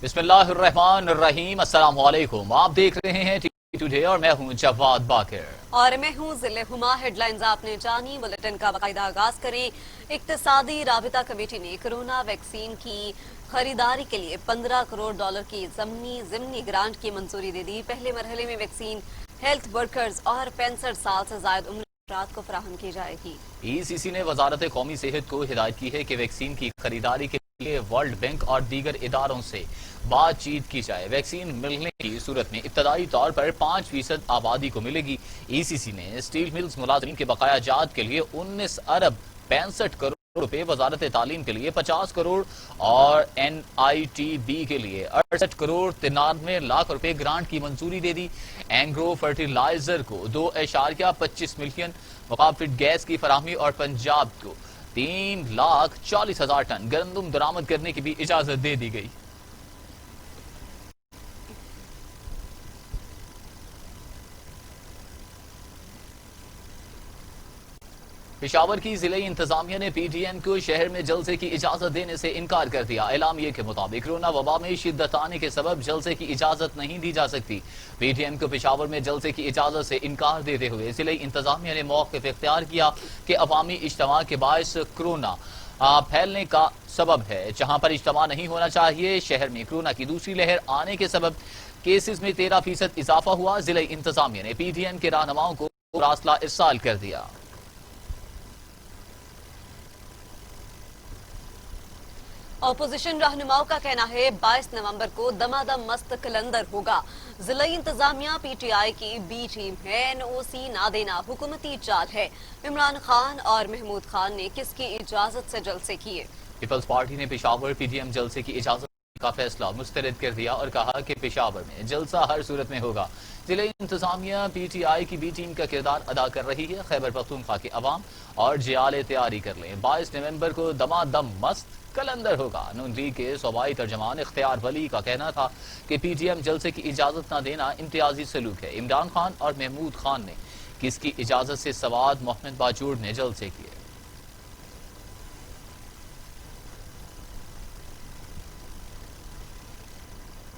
بسم اللہ الرحمن الرحیم، السلام علیکم۔ آپ دیکھ رہے ہیں ٹی ٹوڈے اور میں ہوں جواد باقر اور میں ہوں ذل ہما۔ ہیڈ لائنز آپ نے جانی، بلیٹن کا باقاعدہ آغاز کریں۔ اقتصادی رابطہ کمیٹی نے کرونا ویکسین کی خریداری کے لیے $15 کروڑ کی ضمنی گرانٹ کی منظوری دے دی۔ پہلے مرحلے میں ویکسین ہیلتھ ورکرز اور 65 سال سے زائد عمر افراد کو فراہم کی جائے گی۔ ای سی سی نے وزارت قومی صحت کو ہدایت کی ہے کہ ویکسین کی خریداری کے لیے ورلڈ بینک اور دیگر اداروں سے بات چیت کی جائے۔ ویکسین ملنے کی صورت میں ابتدائی طور پر 5% آبادی کو ملے گی۔ ای سی سی نے اسٹیل ملز ملازمین کے بقایا جات کے لیے 19 ارب 65 کروڑ روپے، وزارت تعلیم کے لیے 50 کروڑ اور این آئی ٹی بی کے لیے 68 کروڑ 93 لاکھ روپے گرانٹ کی منظوری دے دی۔ اینگرو فرٹیلائزر کو 2.25 ملین مقابل گیس کی فراہمی اور پنجاب کو 3,40,000 ٹن گندم درآمد کرنے کی بھی اجازت دے دی گئی۔ پشاور کی ضلعی انتظامیہ نے پی ٹی ایم کو شہر میں جلسے کی اجازت دینے سے انکار کر دیا۔ اعلامیے کے مطابق کرونا وبا میں شدت آنے کے سبب جلسے کی اجازت نہیں دی جا سکتی۔ پی ٹی ایم کو پشاور میں جلسے کی اجازت سے انکار دیتے ہوئے ضلعی انتظامیہ نے موقف اختیار کیا کہ عوامی اجتماع کے باعث کرونا پھیلنے کا سبب ہے۔ جہاں پر اجتماع نہیں ہونا چاہیے، شہر میں کرونا کی دوسری لہر آنے کے سبب کیسز میں 13% اضافہ ہوا۔ ضلعی انتظامیہ نے پی ٹی ایم کے رہنماؤں کو مراسلہ ارسال کر دیا۔ اپوزیشن رہنماؤں کا کہنا ہے 22 نومبر کو دمادم مست کلندر ہوگا۔ ضلعی انتظامیہ پی ٹی آئی کی بی ٹیم ہے، این او سی نہ دینا حکومتی چال ہے۔ عمران خان اور محمود خان نے کس کی اجازت سے جلسے کیے؟ پیپلز پارٹی نے پشاور پی ٹی ایم جلسے کی اجازت کا فیصلہ مسترد کر دیا اور کہا کہ پشاور میں جلسہ ہر صورت میں ہوگا۔ ضلعی انتظامیہ پی ٹی آئی کی بی ٹیم کا کردار ادا کر رہی ہے۔ خیبر پختونخوا کے عوام اور جیالے تیاری کر لیں، 22 نومبر کو دمادم مست کلندر ہوگا۔ نون لیگ کے صوبائی ترجمان اختیار ولی کا کہنا تھا کہ پی ٹی ایم جلسے کی اجازت نہ دینا امتیازی سلوک ہے۔ عمران خان اور محمود خان نے کس کی اجازت سے سواد محمد باجوڑ نے جلسے کیے؟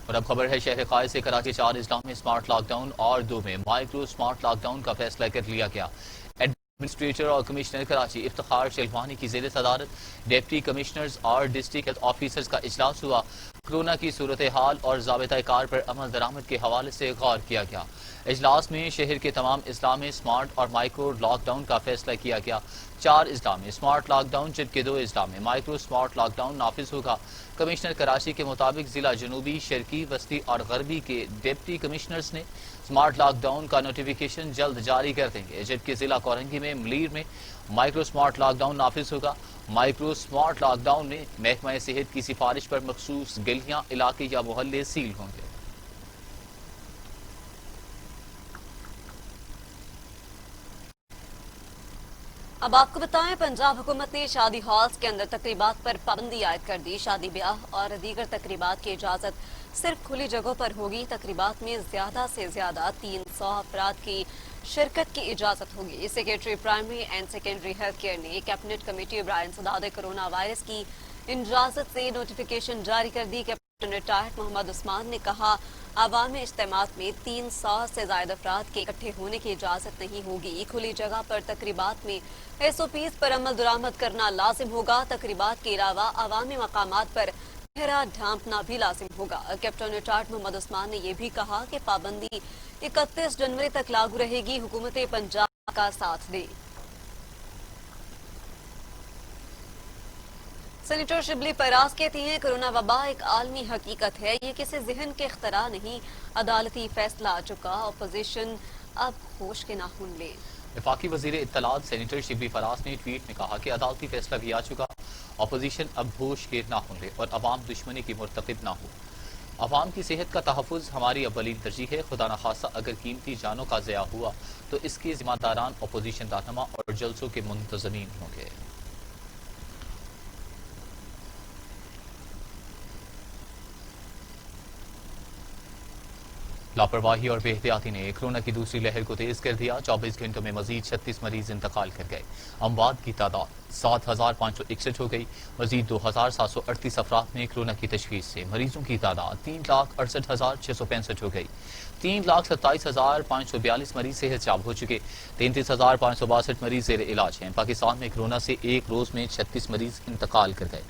اور اب خبر ہے شہر قائد سے کراچی 4 اضلاع میں سمارٹ لاک ڈاؤن اور 2 میں مائکرو سمارٹ لاک ڈاؤن کا فیصلہ کر لیا گیا۔ ایڈمنسٹریٹر اور کمشنر کراچی افتخار شلوانی کی زیر صدارت ڈپٹی کمشنرز اور ڈسٹرکٹ ہیلتھ آفیسرز کا اجلاس ہوا۔ کرونا کی صورتحال اور ضابطۂ کار پر عمل درآمد کے حوالے سے غور کیا گیا۔ اجلاس میں شہر کے تمام اضلاع میں سمارٹ اور مائکرو لاک ڈاؤن کا فیصلہ کیا گیا۔ 4 اضلاع میں سمارٹ لاک ڈاؤن جبکہ 2 اضلاع میں مائکرو سمارٹ لاک ڈاؤن نافذ ہوگا۔ کمشنر کراچی کے مطابق ضلع جنوبی، شرقی، وسطی اور غربی کے ڈپٹی کمشنرز نے سمارٹ لاک ڈاؤن کا نوٹیفیکیشن جلد جاری کر دیں گے، جبکہ ضلع کورنگی میں ملیر میں مائکرو سمارٹ لاک ڈاؤن نافذ ہوگا۔ مائکرو سمارٹ لاک ڈاؤن میں محکمہ صحت کی سفارش پر مخصوص گلیاں، علاقے یا محلے سیل ہوں گے۔ اب آپ کو بتائیں، پنجاب حکومت نے شادی ہالز کے اندر تقریبات پر پابندی عائد کر دی۔ شادی بیاہ اور دیگر تقریبات کی اجازت صرف کھلی جگہوں پر ہوگی۔ تقریبات میں زیادہ سے زیادہ 300 افراد کی شرکت کی اجازت ہوگی۔ Secretary primary and secondary health care نے کیبنٹ کمیٹی برائن سداد کرونا وائرس کی اجازت سے نوٹیفیکیشن جاری کر دی۔ کیپٹن ریٹائرڈ محمد عثمان نے کہا، عوامی اجتماعات میں 300 سے زائد افراد کے اکٹھے ہونے کی اجازت نہیں ہوگی۔ کھلی جگہ پر تقریبات میں ایس او پیز پر عمل درآمد کرنا لازم ہوگا۔ تقریبات کے علاوہ عوامی مقامات پر پہرا ڈھانپنا بھی لازم ہوگا۔ کیپٹن ریٹائرڈ محمد عثمان نے یہ بھی کہا کہ پابندی 31 جنوری تک لاگو رہے گی۔ حکومت پنجاب کا ساتھ دے۔ سینیٹر شبلی فراز کہتی ہیں، کرونا وبا ایک عالمی حقیقت ہے، یہ کسی ذہن کے اختراع نہیں، عدالتی فیصلہ آ چکا، اپوزیشن اب ہوش کے ناخن لے۔ وفاقی وزیر اطلاعات سینیٹر شبلی فراز نے ٹویٹ میں کہا کہ عدالتی فیصلہ بھی آ چکا، اپوزیشن اب ہوش کے ناخن لے اور عوام دشمنی کی مرتکب نہ ہو۔ عوام کی صحت کا تحفظ ہماری اولین ترجیح ہے۔ خدا نخواستہ اگر قیمتی جانوں کا ضیاع ہوا تو اس کے ذمہ داران اپوزیشن رہنما اور جلسوں کے منتظمین ہوں گے۔ لاپرواہی اور بے احتیاطی نے کورونا کی دوسری لہر کو تیز کر دیا 24 گھنٹوں میں مزید 36 مریض انتقال کر گئے اموات کی تعداد 7,561 ہو گئی مزید 2,738 افراد میں کورونا کی تشخیص سے مریضوں کی تعداد 3,68,665 ہو گئی 3,27,542 مریض صحت یاب ہو چکے 33,562 مریض زیر علاج ہیں پاکستان میں کورونا سے ایک روز میں 36 مریض انتقال کر گئے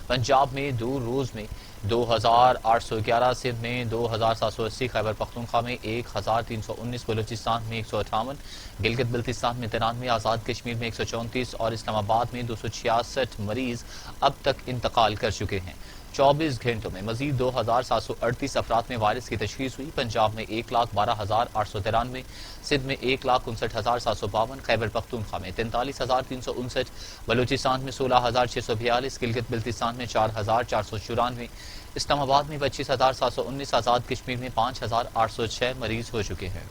پنجاب میں 2 روز میں 2,811 سندھ میں 2,780 خیبر پختونخوا میں 1,319 بلوچستان میں 158 گلگت بلتستان میں 93 آزاد کشمیر میں 134 اور اسلام آباد میں 266 مریض اب تک انتقال کر چکے ہیں 24 گھنٹوں میں مزید 2,738 افراد میں وائرس کی تشخیص ہوئی پنجاب میں 1,12,893 سندھ میں 1,59,752 خیبر پختونخوا میں 43,359 بلوچستان میں 16,642 گلگت بلتستان میں 4,494 اسلام آباد میں 25,719 آزاد کشمیر میں 5,806 مریض ہو چکے ہیں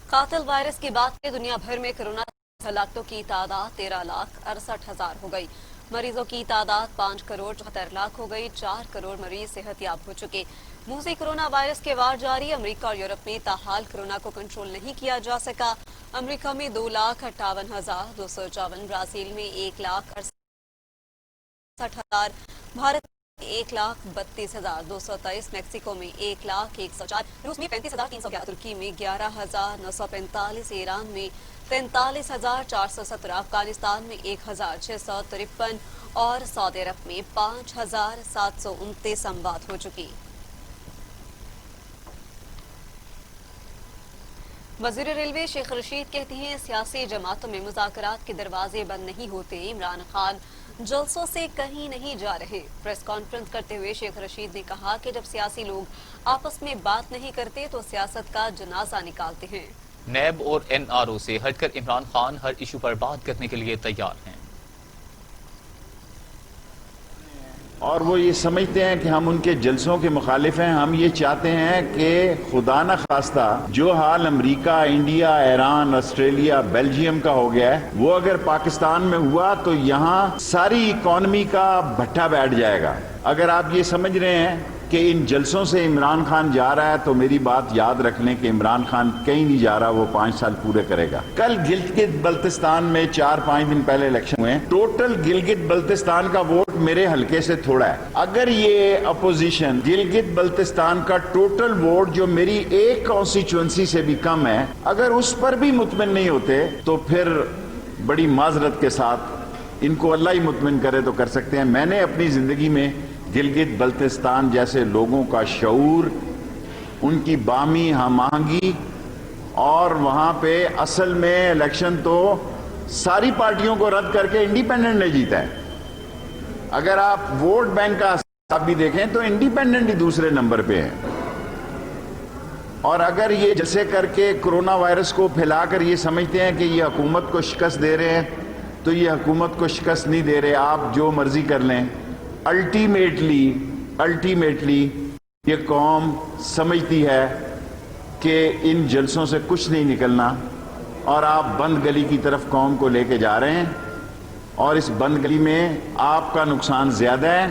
قاتل وائرس کی بات میں دنیا بھر میں کورونا ہلاکتوں کی تعداد 13,68,000 ہو گئی مریضوں کی تعداد 5,74,00,000 ہو گئی 4 کروڑ مریض صحت یاب ہو چکے موسمی کورونا وائرس کے وار جاری امریکہ اور یورپ میں تاحال کورونا کو کنٹرول نہیں کیا جا سکا امریکہ میں 2,58,254 برازیل میں 1,68,000 بھارت میں 1,32,223 میکسیکو میں 1,01,104 روس میں 35,311 ترکی میں 11,945 ایران میں 43,417 افغانستان میں 1,653 اور سعودی عرب میں 5,729 اموات ہو چکی وزیر ریلوے شیخ رشید کہتے ہیں سیاسی جماعتوں میں مذاکرات کے دروازے بند نہیں ہوتے عمران خان جلسوں سے کہیں نہیں جا رہے پریس کانفرنس کرتے ہوئے شیخ رشید نے کہا کہ جب سیاسی لوگ آپس میں بات نہیں کرتے تو سیاست کا جنازہ نکالتے ہیں نیب اور این آر او سے ہٹ کر عمران خان ہر ایشو پر بات کرنے کے لیے تیار ہیں اور وہ یہ سمجھتے ہیں کہ ہم ان کے جلسوں کے مخالف ہیں ہم یہ چاہتے ہیں کہ خدا نہ خواستہ جو حال امریکہ انڈیا ایران آسٹریلیا بیلجیم کا ہو گیا ہے وہ اگر پاکستان میں ہوا تو یہاں ساری اکانومی کا بھٹا بیٹھ جائے گا اگر آپ یہ سمجھ رہے ہیں کہ ان جلسوں سے عمران خان جا رہا ہے تو میری بات یاد رکھ لیں کہ عمران خان کہیں نہیں جا رہا وہ 5 سال پورے کرے گا کل گلگت بلتستان میں 4-5 دن پہلے الیکشن ہوئے ٹوٹل گلگت بلتستان کا ووٹ میرے حلقے سے تھوڑا ہے اگر یہ اپوزیشن گلگت بلتستان کا ٹوٹل ووٹ جو میری ایک کانسٹیچوئنسی سے بھی کم ہے اگر اس پر بھی مطمئن نہیں ہوتے تو پھر بڑی معذرت کے ساتھ ان کو اللہ ہی مطمئن کرے تو کر سکتے ہیں میں نے اپنی زندگی میں گلگت بلتستان جیسے لوگوں کا شعور ان کی باہمی ہم آہنگی اور وہاں پہ اصل میں الیکشن تو ساری پارٹیوں کو رد کر کے انڈیپینڈنٹ نے جیتا ہے اگر آپ ووٹ بینک کا حساب بھی دیکھیں تو انڈیپینڈنٹ ہی دوسرے نمبر پہ ہیں اور اگر یہ جیسے کر کے کرونا وائرس کو پھیلا کر یہ سمجھتے ہیں کہ یہ حکومت کو شکست دے رہے ہیں تو یہ حکومت کو شکست نہیں دے رہے آپ جو مرضی کر لیں الٹیمیٹلی یہ قوم سمجھتی ہے کہ ان جلسوں سے کچھ نہیں نکلنا اور آپ بند گلی کی طرف قوم کو لے کے جا رہے ہیں اور اس بند گلی میں آپ کا نقصان زیادہ ہے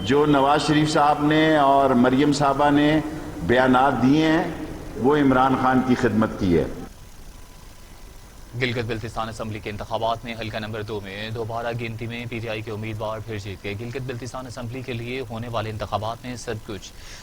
جو نواز شریف صاحب نے اور مریم صاحبہ نے بیانات دیے ہیں وہ عمران خان کی خدمت کی ہے گلگت بلتستان اسمبلی کے انتخابات میں حلقہ نمبر 2 میں دوبارہ گنتی میں پی ٹی آئی کے امیدوار پھر جیت گئے گلگت بلتستان اسمبلی کے لیے ہونے والے انتخابات میں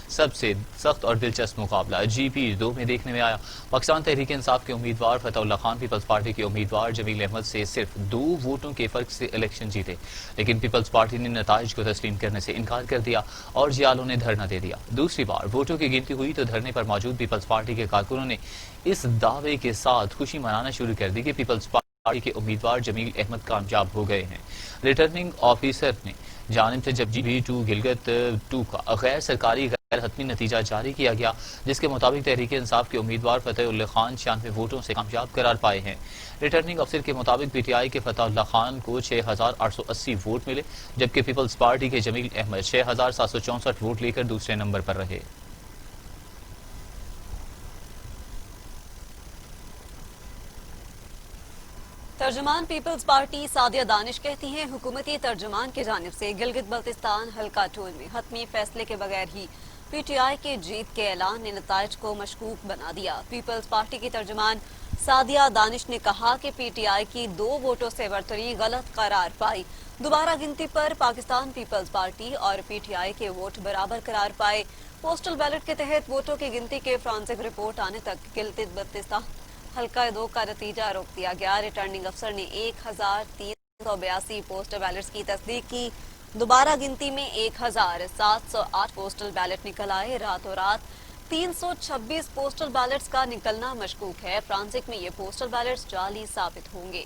سب سے سخت اور دلچسپ مقابلہ جی پی 2 میں دیکھنے میں آیا پاکستان تحریک انصاف کے امیدوار فتح اللہ خان پیپلز پارٹی کے امیدوار جمیل احمد سے صرف 2 ووٹوں کے فرق سے الیکشن جیتے لیکن پیپلز پارٹی نے نتائج کو تسلیم کرنے سے انکار کر دیا اور جیالوں نے دھرنا دے دیا دوسری بار ووٹوں کی گنتی ہوئی تو دھرنے پر موجود پیپلز پارٹی کے کارکنوں نے اس دعوے کے ساتھ خوشی منانا شروع کر دی کہ پیپلز پارٹی کے امیدوار جمیل احمد کامیاب ہو گئے ہیں ریٹرننگ آفیسر نے جانب سے جب جی بی 2 گلگت 2 کا غیر سرکاری غیر حتمی نتیجہ جاری کیا گیا جس کے مطابق تحریک انصاف کے امیدوار فتح اللہ خان 96 ووٹوں سے کامیاب قرار پائے ہیں ریٹرننگ افسر کے مطابق پی ٹی آئی کے فتح اللہ خان کو 6,880 ووٹ ملے جبکہ پیپلز پارٹی کے جمیل احمد 6,764 ووٹ لے کر دوسرے نمبر پر رہے ترجمان پیپلز پارٹی سعدیہ دانش کہتی ہیں حکومتی ترجمان کی جانب سے گلگت بلتستان حلقہ 2 میں حتمی فیصلے کے بغیر ہی پی ٹی آئی کے جیت کے اعلان نے نتائج کو مشکوک بنا دیا۔ پیپلز پارٹی کی ترجمان سعدیہ دانش نے کہا کہ پی ٹی آئی کی 2 ووٹوں سے برتری غلط قرار پائی۔ دوبارہ گنتی پر پاکستان پیپلز پارٹی اور پی ٹی آئی کے ووٹ برابر قرار پائے۔ پوسٹل بیلٹ کے تحت ووٹوں کی گنتی کے فرانسک رپورٹ آنے تک گلگت بلتستان حلقہ 2 کا نتیجہ روک دیا گیا۔ ریٹرننگ افسر نے 1382 پوسٹل بیلٹس کی تصدیق کی۔ دوبارہ گنتی میں 1708 پوسٹل بیلٹ نکل آئے۔ راتوں رات 326 پوسٹل بیلٹس کا نکلنا مشکوک ہے۔ فرانسک میں یہ پوسٹل بیلٹس جعلی ثابت ہوں گے۔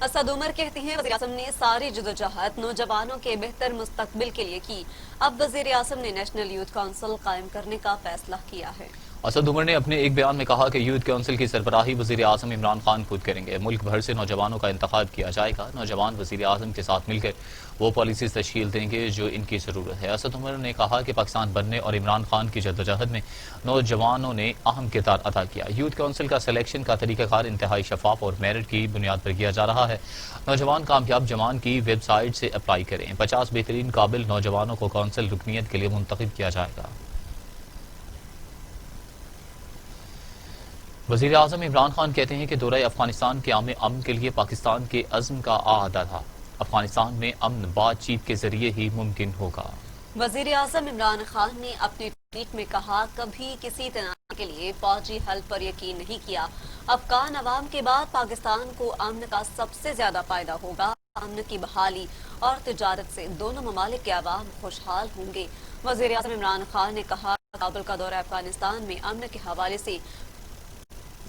اسد عمر کہتی ہیں وزیر اعظم نے ساری جدوجہد نوجوانوں کے بہتر مستقبل کے لیے کی۔ اب وزیر اعظم نے نیشنل یوتھ کونسل قائم کرنے کا فیصلہ کیا ہے۔ اسد عمر نے اپنے ایک بیان میں کہا کہ یوتھ کونسل کی سربراہی وزیر اعظم عمران خان خود کریں گے۔ ملک بھر سے نوجوانوں کا انتخاب کیا جائے گا۔ نوجوان وزیر اعظم کے ساتھ مل کر وہ پالیسیز تشکیل دیں گے جو ان کی ضرورت ہے۔ اسد عمر نے کہا کہ پاکستان بننے اور عمران خان کی جدوجہد میں نوجوانوں نے اہم کردار ادا کیا۔ یوتھ کونسل کا سلیکشن کا طریقہ کار انتہائی شفاف اور میرٹ کی بنیاد پر کیا جا رہا ہے۔ نوجوان کامیاب جوان کی ویب سائٹ سے اپلائی کریں۔ 50 بہترین قابل نوجوانوں کو کونسل رکنیت کے لیے منتخب کیا جائے گا۔ وزیر اعظم عمران خان کہتے ہیں کہ دورہ افغانستان کے عام امن کے لیے پاکستان کے عزم کا اعادہ تھا۔ افغانستان میں امن بات چیت کے ذریعے ہی ممکن ہوگا۔ وزیر اعظم عمران خان نے اپنے ٹویٹ میں کہا کبھی کسی تنازع کے لیے فوجی حل پر یقین نہیں کیا۔ افغان عوام کے بعد پاکستان کو امن کا سب سے زیادہ فائدہ ہوگا۔ امن کی بحالی اور تجارت سے دونوں ممالک کے عوام خوشحال ہوں گے۔ وزیر اعظم عمران خان نے کہا کابل کا دورہ افغانستان میں امن کے حوالے سے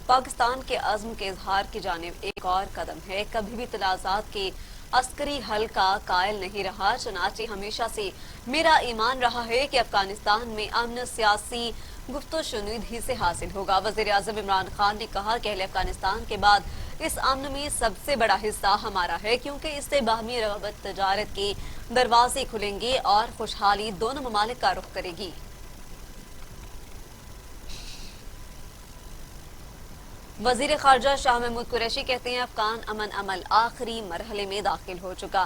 پاکستان کے عزم کے اظہار کی جانب ایک اور قدم ہے۔ کبھی بھی تنازعات کے عسکری حل کا قائل نہیں رہا، چنانچہ ہمیشہ سے میرا ایمان رہا ہے کہ افغانستان میں امن سیاسی گفت و شنید ہی سے حاصل ہوگا۔ وزیر اعظم عمران خان نے کہا کہ اہل افغانستان کے بعد اس امن میں سب سے بڑا حصہ ہمارا ہے، کیونکہ اس سے باہمی رغبت تجارت کے دروازے کھلیں گے اور خوشحالی دونوں ممالک کا رخ کرے گی۔ وزیر خارجہ شاہ محمود قریشی کہتے ہیں افغان امن عمل آخری مرحلے میں داخل ہو چکا۔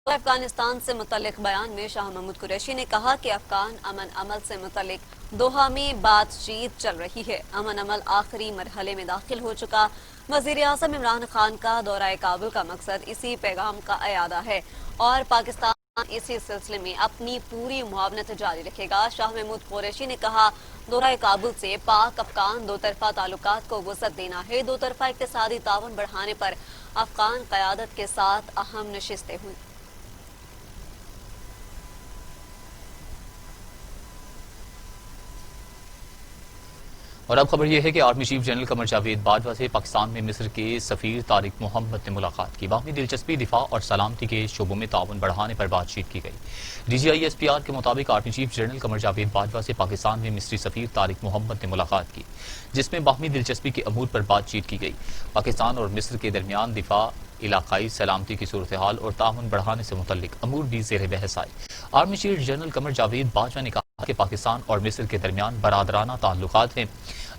افغانستان سے متعلق بیان میں شاہ محمود قریشی نے کہا کہ افغان امن عمل سے متعلق دوحہ میں بات چیت چل رہی ہے۔ امن عمل آخری مرحلے میں داخل ہو چکا۔ وزیر اعظم عمران خان کا دورہ کابل کا مقصد اسی پیغام کا اعادہ ہے اور پاکستان اسی سلسلے میں اپنی پوری معاونت جاری رکھے گا۔ شاہ محمود قریشی نے کہا دورہ کابل سے پاک افغان دو طرفہ تعلقات کو وسعت دینا ہے۔ دو طرفہ اقتصادی تعاون بڑھانے پر افغان قیادت کے ساتھ اہم نشستیں ہوئی۔ اور اب خبر یہ ہے کہ army chief general Qamar Javed Bajwa سے پاکستان میں مصر کے سفیر طارق محمد نے ملاقات کی۔ باہمی دلچسپی، دفاع اور سلامتی کے شعبوں میں تعاون بڑھانے پر بات چیت کی گئی۔ D G I S P R کے مطابق army chief general Qamar Javed Bajwa سے پاکستان میں مصری سفیر طارق محمد نے ملاقات کی، جس میں باہمی دلچسپی کے امور پر بات چیت کی گئی۔ پاکستان اور مصر کے درمیان دفاع، علاقائی سلامتی کی صورتحال اور تعاون بڑھانے سے متعلق امور بھی زیر بحث آئے۔ Army chief general Qamar Javed Bajwa نے کہا کہ پاکستان اور مصر کے درمیان برادرانہ تعلقات ہیں،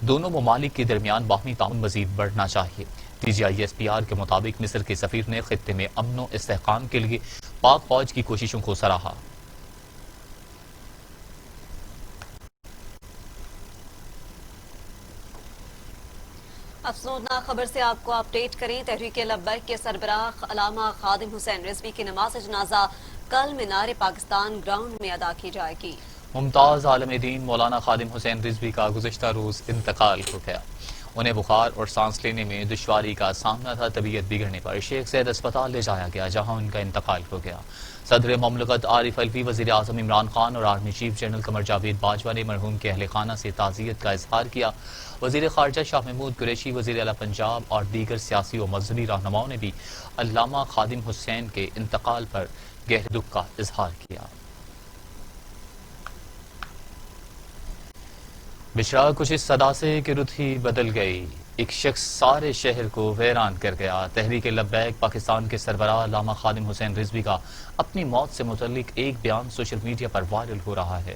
دونوں ممالک کے درمیان باہمی تعاون مزید بڑھنا چاہیے۔ D G I S P R کے مطابق مصر کے سفیر نے خطے میں امن و استحکام کے لیے پاک فوج کی کوششوں کو سراہا۔ افسوسناک خبر سے آپ کو اپڈیٹ کریں۔ تحریک لبیک کے سربراہ علامہ خادم حسین رضوی کی نماز جنازہ کل مینار پاکستان گراؤنڈ میں ادا کی جائے گی۔ ممتاز عالم دین مولانا خادم حسین رضوی کا گزشتہ روز انتقال ہو گیا۔ انہیں بخار اور سانس لینے میں دشواری کا سامنا تھا۔ طبیعت بگڑنے پر شیخ زید اسپتال لے جایا گیا، جہاں ان کا انتقال ہو گیا۔ صدر مملکت عارف الوی، وزیر اعظم عمران خان اور army chief general Qamar Javed Bajwa نے مرحوم کے اہل خانہ سے تعزیت کا اظہار کیا۔ وزیر خارجہ شاہ محمود قریشی، وزیر اعلیٰ پنجاب اور دیگر سیاسی و مذہبی رہنماؤں نے بھی علامہ خادم حسین کے انتقال پر گہرے دکھ کا اظہار کیا۔ بشرا کچھ اس صدا سے کہ رت ہی بدل گئی، ایک شخص سارے شہر کو ویران کر گیا۔ تحریک لبیک پاکستان کے سربراہ علامہ خادم حسین رضوی کا اپنی موت سے متعلق ایک بیان سوشل میڈیا پر وائرل ہو رہا ہے۔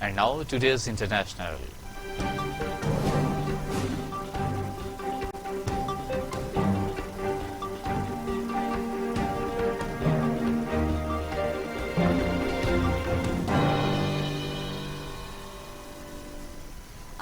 And now today's international.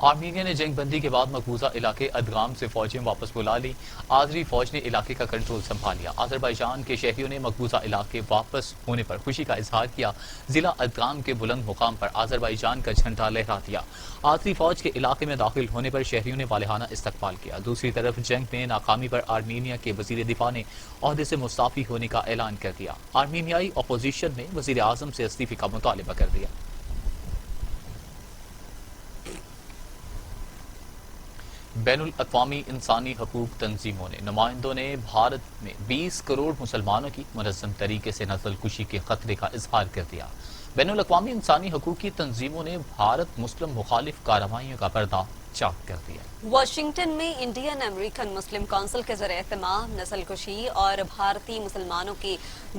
Armenia نے جنگ بندی کے بعد مقبوضہ علاقے ادغام سے فوجیں واپس بلا لی. آذری فوج نے علاقے کا کنٹرول سنبھال لیا. آذربائیجان کے شہریوں نے مقبوضہ علاقے واپس ہونے پر خوشی کا اظہار کیا. ضلع ادغام کے بلند مقام پر آذربائیجان کا جھنڈا لہرا دیا. آذری فوج کے علاقے میں داخل ہونے پر شہریوں نے والہانہ استقبال کیا. دوسری طرف جنگ میں ناکامی پر آرمینیا کے وزیر دفاع نے عہدے سے مستعفی ہونے کا اعلان کر دیا. آرمینیائی اپوزیشن نے وزیر اعظم سے استعفے کا مطالبہ کر دیا. بین الاقوامی انسانی حقوق تنظیموں نے نمائندوں نے بھارت میں 20 کروڑ مسلمانوں کی منظم طریقے سے نسل کشی کے خطرے کا اظہار کر دیا. بین الاقوامی انسانی حقوق کی تنظیموں نے بھارت مسلم مخالف کارروائیوں کا پردہ چاک کر دیا. واشنگٹن میں انڈین امریکن مسلم کونسل کے زیر اہتمام نسل کشی اور بھارتی مسلمانوں کی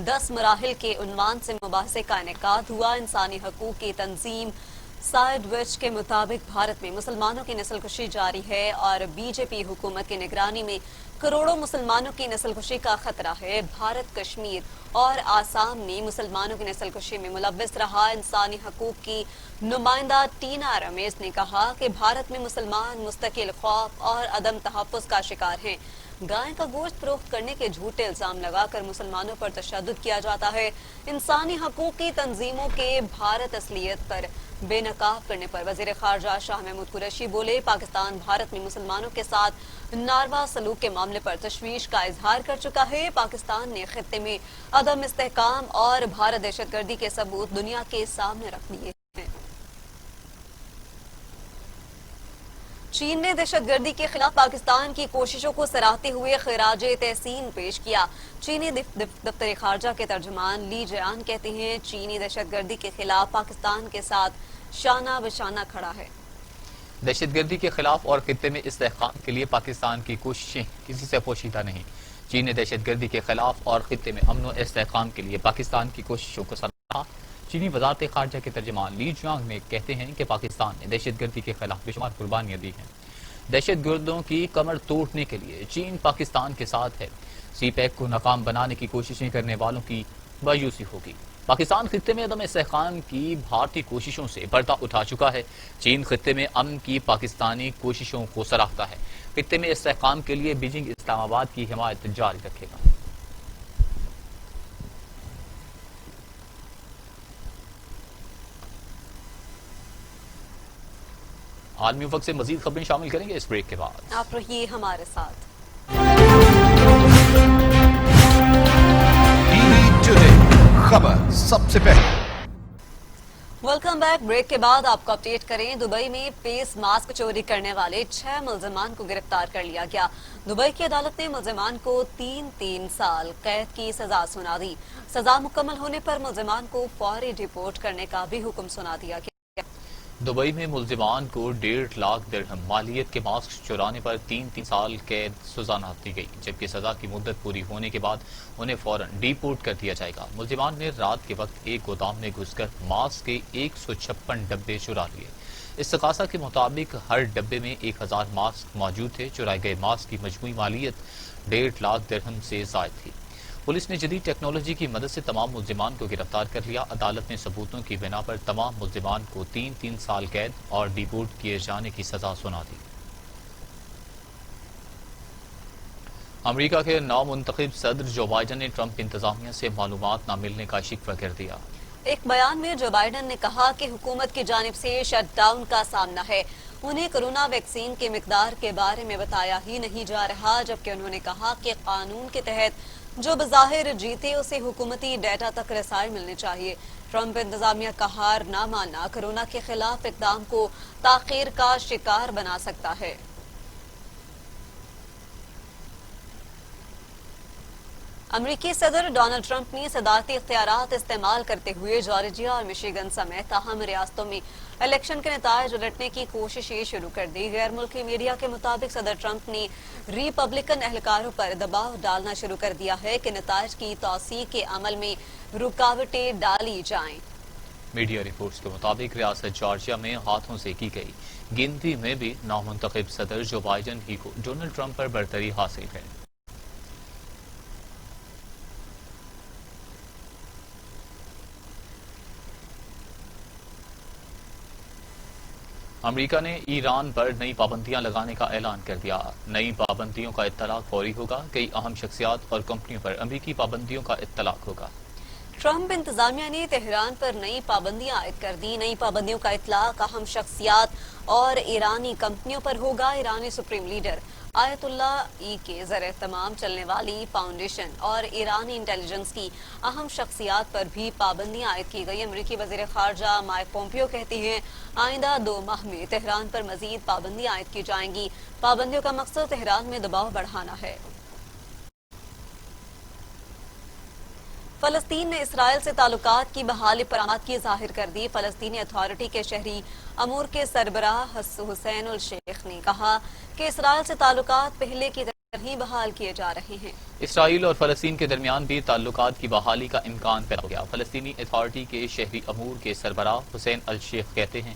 10 مراحل کے عنوان سے مباحثے کا انعقاد ہوا. انسانی حقوق کی تنظیم سائیڈ وچ کے مطابق بھارت میں مسلمانوں کی نسل کشی جاری ہے اور بی جے پی حکومت کی نگرانی میں کروڑوں مسلمانوں کی نسل کشی کا خطرہ ہے. بھارت کشمیر اور آسام میں مسلمانوں کی نسل کشی میں ملوث رہا. انسانی حقوق کی نمائندہ ٹینا رمیز نے کہا کہ بھارت میں مسلمان مستقل خوف اور عدم تحفظ کا شکار ہیں. گائے کا گوشت فروخت کرنے کے جھوٹے الزام لگا کر مسلمانوں پر تشدد کیا جاتا ہے. انسانی حقوق کی تنظیموں کے بھارت اصلیت پر بے نقاب کرنے پر وزیر خارجہ شاہ محمود قریشی بولے. پاکستان بھارت میں مسلمانوں کے ساتھ ناروا سلوک کے معاملے پر تشویش کا اظہار کر چکا ہے. پاکستان نے خطے میں عدم استحکام اور بھارت دہشت گردی کے ثبوت دنیا کے سامنے رکھ دیے ہیں. چین نے دہشت گردی کے خلاف پاکستان کی کوششوں کو سراہتے ہوئے خراج تحسین پیش کیا. چینی دفتر خارجہ کے ترجمان لی جیان کہتے ہیں چینی دہشت گردی کے خلاف پاکستان کے ساتھ شانہ بشانہ کھڑا ہے. دہشت گردی کے خلاف اور خطے میں استحکام کے لیے پاکستان کی کوششیں کسی سے پوشیدہ نہیں. چین نے دہشت گردی کے خلاف اور خطے میں امن و استحکام کے لیے پاکستان کی کوششوں کو سراہا. چینی وزارت خارجہ کے ترجمان لی جیانگ میں کہتے ہیں کہ پاکستان نے دہشت گردی کے خلاف بے شمار قربانیاں دی ہیں. دہشت گردوں کی کمر توڑنے کے لیے چین پاکستان کے ساتھ ہے. سی پیک کو ناکام بنانے کی کوششیں کرنے والوں کی مایوسی ہوگی. پاکستان خطے میں عدم استحکام کی بھارتی کوششوں سے پردہ اٹھا چکا ہے. چین خطے میں امن کی پاکستانی کوششوں کو سراہتا ہے. خطے میں استحکام کے لیے بیجنگ اسلام آباد کی حمایت جاری رکھے گا. عالمی وقت سے مزید خبریں شامل کریں گے اس بریک کے بعد. آپ رہیے ہمارے ساتھ. خبر سب سے پہلے. Welcome back. بریک کے بعد آپ کو اپڈیٹ کریں. دبئی میں فیس ماسک چوری کرنے والے 6 ملزمان کو گرفتار کر لیا گیا. دبئی کی عدالت نے ملزمان کو 3 سال قید کی سزا سنا دی. سزا مکمل ہونے پر ملزمان کو فوری ڈپورٹ کرنے کا بھی حکم سنا دیا گیا. دبئی میں ملزمان کو 1.5 لاکھ درہم مالیت کے ماسک چورانے پر 3 سال قید سزا دی گئی، جبکہ سزا کی مدت پوری ہونے کے بعد انہیں فوراً ڈیپورٹ کر دیا جائے گا. ملزمان نے رات کے وقت ایک گودام میں گھس کر ماسک کے 156 ڈبے چرا لیے. استغاثہ کے مطابق ہر ڈبے میں 1000 ماسک موجود تھے. چرائے گئے ماسک کی مجموعی مالیت 1.5 لاکھ درہم سے زائد تھی. پولیس نے جدید ٹیکنالوجی کی مدد سے تمام ملزمان کو گرفتار کر لیا. عدالت نے ثبوتوں کی بنا پر تمام ملزمان کو 3 سال قید اور ڈیپورٹ کیے جانے کی سزا سنا دی. امریکہ کے نامنتخب صدر جو بائیڈن نے ٹرمپ انتظامیہ سے معلومات نہ ملنے کا شکوہ کر دیا. ایک بیان میں جو بائیڈن نے کہا کہ حکومت کی جانب سے شٹ ڈاؤن کا سامنا ہے. انہیں کرونا ویکسین کے مقدار کے بارے میں بتایا ہی نہیں جا رہا، جبکہ انہوں نے کہا کہ قانون کے تحت جو بظاہر جیتے اسے حکومتی ڈیٹا تک رسائی ملنی چاہیے. ٹرمپ انتظامیہ کا ہار نہ ماننا کرونا کے خلاف اقدام کو تاخیر کا شکار بنا سکتا ہے. امریکی صدر ڈونلڈ ٹرمپ نے صدارتی اختیارات استعمال کرتے ہوئے جارجیا اور مشیگن سمیت اہم ریاستوں میں الیکشن کے نتائج الٹنے کی کوششیں شروع کر دی. غیر ملکی میڈیا کے مطابق صدر ٹرمپ نے ریپبلکن اہلکاروں پر دباؤ ڈالنا شروع کر دیا ہے کہ نتائج کی توثیق کے عمل میں رکاوٹیں ڈالی جائیں. میڈیا رپورٹس کے مطابق ریاست جارجیا میں ہاتھوں سے کی گئی گنتی میں بھی نامنتخب صدر جو بائیڈن ہی کو ڈونلڈ ٹرمپ پر برتری حاصل ہے. امریکہ نے ایران پر نئی پابندیاں لگانے کا اعلان کر دیا۔ نئی پابندیوں کا اطلاق فوری ہوگا۔ کئی اہم شخصیات اور کمپنیوں پر امریکی پابندیوں کا اطلاق ہوگا۔ ٹرمپ انتظامیہ نے تہران پر نئی پابندیاں عائد کر دی۔ نئی پابندیوں کا اطلاق اہم شخصیات اور ایرانی کمپنیوں پر ہوگا۔ ایرانی سپریم لیڈر آیت اللہ ای کے زیر اہتمام چلنے والی فاؤنڈیشن اور ایرانی انٹیلیجنس کی اہم شخصیات پر بھی پابندیاں عائد کی گئی۔ امریکی وزیر خارجہ مائک پومپیو کہتے ہیں آئندہ 2 ماہ میں تہران پر مزید پابندیاں عائد کی جائیں گی۔ پابندیوں کا مقصد تہران میں دباؤ بڑھانا ہے۔ فلسطین نے اسرائیل سے تعلقات کی بحالی پر آمادگی ظاہر کر دی۔ فلسطینی اتھارٹی کے شہری امور کے سربراہ حسین الشیخ نے کہا کہ اسرائیل سے تعلقات پہلے کی طرح ہی بحال کیے جا رہے ہیں۔ اسرائیل اور فلسطین کے درمیان بھی تعلقات کی بحالی کا امکان پیدا ہو گیا۔ فلسطینی اتھارٹی کے شہری امور کے سربراہ حسین الشیخ کہتے ہیں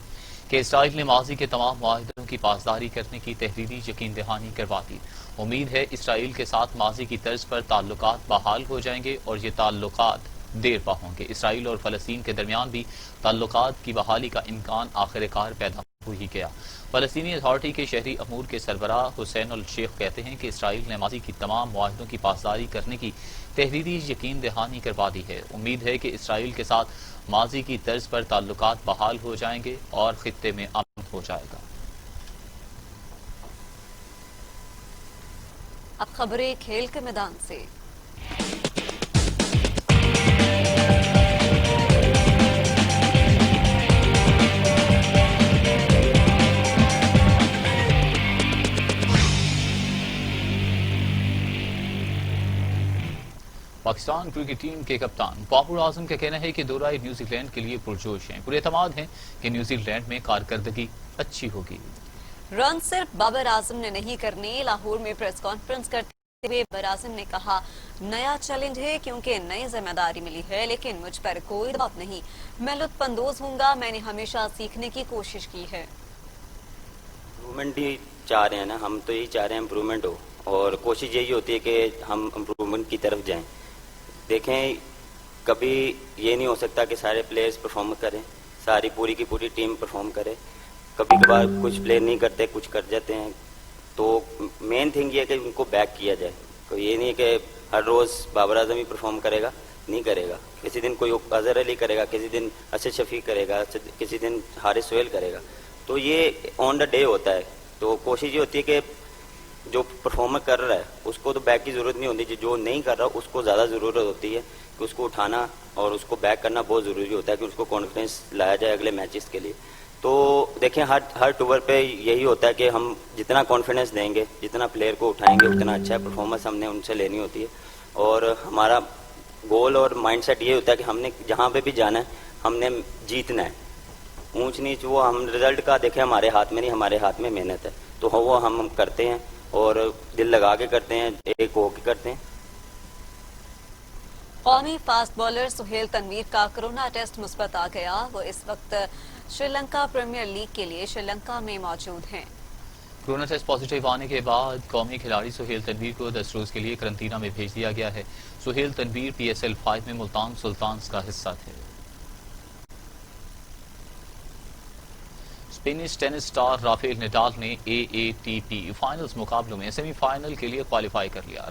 کہ اسرائیل نے ماضی کے تمام معاہدوں کی پاسداری کرنے کی تحریری یقین دہانی کروا دی۔ امید ہے اسرائیل کے ساتھ ماضی کی طرز پر تعلقات بحال ہو جائیں گے اور یہ تعلقات دیر پا ہوں گے۔ اسرائیل اور فلسطین کے درمیان بھی تعلقات کی بحالی کا امکان آخر کار پیدا ہو ہی گیا۔ فلسطینی اتھارٹی کے شہری امور کے سربراہ حسین الشیخ کہتے ہیں کہ اسرائیل نے ماضی کی تمام معاہدوں کی پاسداری کرنے کی تحریری یقین دہانی کروا دی ہے۔ امید ہے کہ اسرائیل کے ساتھ ماضی کی طرز پر تعلقات بحال ہو جائیں گے اور خطے میں امن ہو جائے گا۔ اب خبریں کھیل کے میدان سے۔ پاکستان کرکٹ ٹیم کے کپتان بابر اعظم کا کہنا ہے کہ دورہ نیوزی لینڈ کے لیے پرجوش ہیں۔ پورے اعتماد ہیں کہ نیوزی لینڈ میں کارکردگی اچھی ہوگی۔ رن صرف بابر اعظم نے نہیں کرنے۔ لاہور میں پریس کانفرنس کرتے ہوئے بابر اعظم نے کہا نیا چیلنج ہے کیونکہ نئی ذمہ داری ملی ہے، لیکن مجھ پر کوئی دباؤ نہیں، میں لطف اندوز ہوں گا، میں نے ہمیشہ سیکھنے کی کوشش کی ہے۔ امپرومنٹ ہی چاہ رہے ہیں نا، ہم تو یہی چاہ رہے ہیں امپرومنٹ ہو، اور کوشش یہی ہوتی ہے کہ ہم امپرومنٹ کی طرف جائیں۔ دیکھیں کبھی یہ نہیں ہو سکتا کہ سارے پلیئرز پرفارم کریں، ساری پوری کی پوری ٹیم پرفارم کرے، کبھی کبھار کچھ پلیئر نہیں کرتے، کچھ کر جاتے ہیں، تو مین تھنگ یہ ہے کہ ان کو بیک کیا جائے۔ تو یہ نہیں ہے کہ ہر روز بابر اعظم ہی پرفارم کرے گا، نہیں کرے گا، کسی دن کوئی اظہر علی کرے گا، کسی دن اسد شفیق کرے گا، کسی دن حارث سہیل کرے گا، تو یہ آن دا ڈے ہوتا ہے۔ تو کوشش یہ ہوتی ہے کہ جو پرفارمر کر رہا ہے اس کو تو بیک کی ضرورت نہیں ہوتی، جو نہیں کر رہا اس کو زیادہ ضرورت ہوتی ہے کہ اس کو اٹھانا اور اس کو بیک کرنا بہت ضروری ہوتا ہے کہ اس کو کانفیڈنس لایا جائے اگلے میچز کے لیے۔ تو دیکھیں ہر ٹور پہ یہی ہوتا ہے کہ ہم جتنا کانفیڈنس دیں گے، جتنا پلیئر کو اٹھائیں گے، اتنا اچھا پرفارمنس ہم نے ان سے لینی ہوتی ہے، اور ہمارا گول اور مائنڈ سیٹ یہ ہوتا ہے کہ ہم نے جہاں پہ بھی جانا ہے ہم نے جیتنا ہے۔ اونچ نیچ وہ ہم رزلٹ کا دیکھیں ہمارے ہاتھ میں نہیں، ہمارے ہاتھ میں محنت ہے، تو وہ ہم کرتے ہیں اور دل لگا کے کرتے ہیں، ایک ہو کے کرتے ہیں۔ قومی فاسٹ بالر سہیل تنویر کا کرونا ٹیسٹ مثبت آ گیا۔ وہ اس وقت شری لنکا پریمیئر لیگ کے لیے شری لنکا میں موجود ہیں۔ کورونا ٹیسٹ پازیٹیو آنے کے بعد قومی کھلاڑی سہیل تنویر کو 10 روز کے لیے قرنطینہ میں بھیج دیا گیا ہے۔ سہیل تنویر PSL 5 میں ملتان سلطانز کا حصہ تھے۔ Spanish tennis star Rafael Nadal نے AATP فائنلز مقابلوں میں سیمی فائنل کے لیے کوالیفائی کر لیا۔